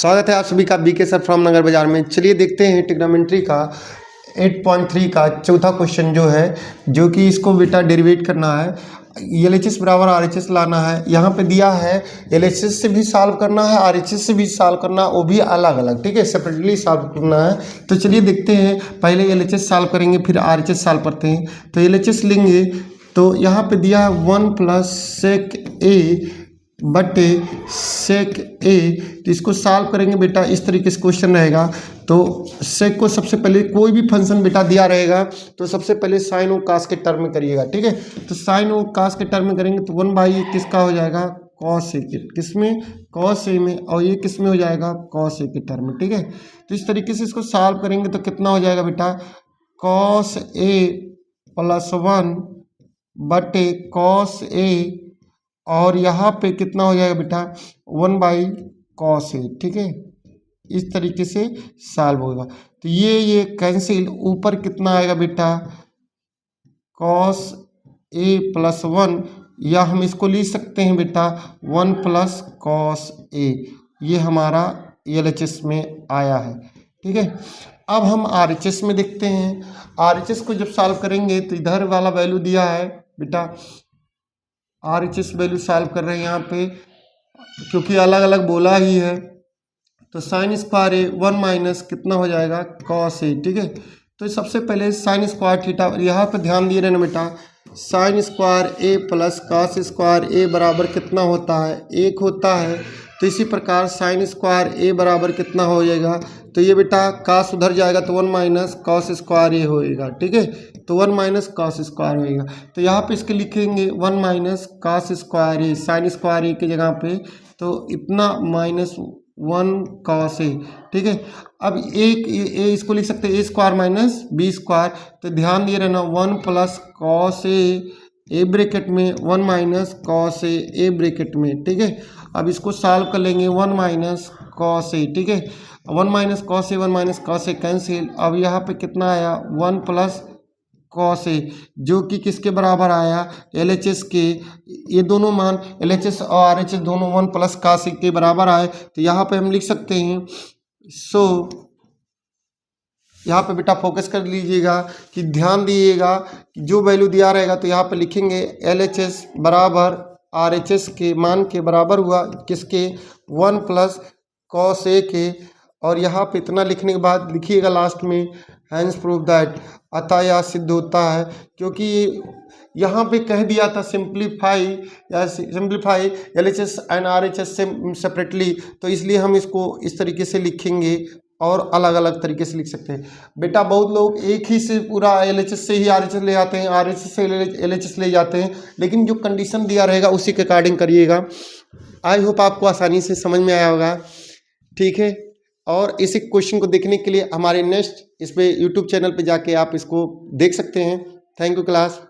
स्वागत है आप सभी का बीके सर फ्रॉम नगर बाजार में। चलिए देखते हैं ट्रिग्नोमेट्री का 8.3 का चौथा क्वेश्चन जो है, जो कि इसको बेटा डेरिवेट करना है। एलएचएस बराबर आरएचएस लाना है। यहाँ पे दिया है एलएचएस से भी सॉल्व करना है, आरएचएस से भी सॉल्व करना, वो भी अलग अलग, ठीक है, सेपरेटली सॉल्व करना है। तो चलिए देखते हैं, पहले एलएचएस सॉल्व करेंगे फिर आरएचएस सॉल्व करते हैं। तो एलएचएस लेंगे तो यहाँ पे दिया है 1 प्लस सेक ए बटे सेक ए। तो इसको सॉल्व करेंगे बेटा, इस तरीके से क्वेश्चन रहेगा। तो सेक को सबसे पहले कोई भी फंक्शन बेटा दिया रहेगा तो सबसे पहले साइन और कास के टर्म में करिएगा, ठीक है। तो साइन और कास के टर्म में करेंगे तो 1/a किसका हो जाएगा, कॉस ए के, किसमें, कॉस ए में, और ये किस में हो जाएगा, कॉस ए के टर्म में, ठीक है। तो इस तरीके से इसको सॉल्व करेंगे तो कितना हो जाएगा बेटा, कॉस ए प्लस 1 बटे कॉस ए, और यहाँ पे कितना हो जाएगा बेटा 1/cos ए, ठीक है। इस तरीके से सॉल्व होगा। तो ये कैंसिल, ऊपर कितना आएगा बेटा cos a प्लस 1, या हम इसको लिख सकते हैं बेटा 1 प्लस cos a। ये हमारा एलएचएस में आया है, ठीक है। अब हम आरएचएस में देखते हैं। आरएचएस को जब सॉल्व करेंगे तो इधर वाला वैल्यू दिया है बेटा, आरएचएस वैल्यू सॉल्व कर रहे हैं यहाँ पे, क्योंकि अलग अलग बोला ही है। तो साइन स्क्वायर ए 1 माइनस कितना हो जाएगा कॉस ए, ठीक है। तो सबसे पहले साइन स्क्वायर थीटा, यहाँ पे ध्यान दिए रहना बेटा, साइन स्क्वायर ए प्लस कॉस स्क्वायर ए बराबर कितना होता है, 1 होता है। तो इसी प्रकार साइन स्क्वायर ए बराबर कितना हो जाएगा, तो ये बेटा कास उधर जाएगा तो 1 माइनस कॉस स्क्वायर ए होएगा, ठीक है। तो 1 माइनस कॉस स्क्वायर होएगा। तो यहाँ पे इसके लिखेंगे 1 माइनस कॉस स्क्वायर ए, साइन स्क्वायर ए की जगह पे, तो इतना माइनस 1 कॉस ए, ठीक है। अब एक ए इसको लिख सकते हैं ए स्क्वायर माइनस बी स्क्वायर। तो ध्यान दिए रहना 1 प्लस कॉस ए ब्रैकेट में 1 माइनस कॉस ए ब्रैकेट में, ठीक है। अब इसको सॉल्व कर लेंगे 1 माइनस कॉस ए, ठीक है। 1 minus cos A 1 minus cos A cancel. अब यहाँ पे कितना आया 1 प्लस कॉस ए, जो कि किसके बराबर आया, एलएचएस के। ये दोनों मान एलएचएस और आरएचएस दोनों 1 प्लस कॉस ए के बराबर आए। तो यहाँ पे हम लिख सकते हैं, सो यहाँ पे बेटा फोकस कर लीजिएगा कि ध्यान दीजिएगा कि जो वैल्यू दिया रहेगा तो यहाँ पे लिखेंगे एलएचएस बराबर आरएचएस के मान के बराबर हुआ, किसके, 1 प्लस कॉस ए के। और यहाँ पे इतना लिखने के बाद लिखिएगा लास्ट में हैंस प्रूव दैट, अतः यह सिद्ध होता है, क्योंकि यहाँ पे कह दिया था सिंप्लीफाई एलएचएस एंड आरएचएस से सेपरेटली, तो इसलिए हम इसको इस तरीके से लिखेंगे और अलग अलग तरीके से लिख सकते हैं। बेटा बहुत लोग एक ही से पूरा एलएचएस से ही आरएचएस ले आते हैं, आरएचएस से एलएचएस ले जाते हैं, लेकिन जो कंडीशन दिया रहेगा उसी के अकॉर्डिंग करिएगा। आई होप आपको आसानी से समझ में आया होगा, ठीक है। और इसी क्वेश्चन को देखने के लिए हमारे नेक्स्ट इस पे यूट्यूब चैनल पे जाके आप इसको देख सकते हैं। Thank you class.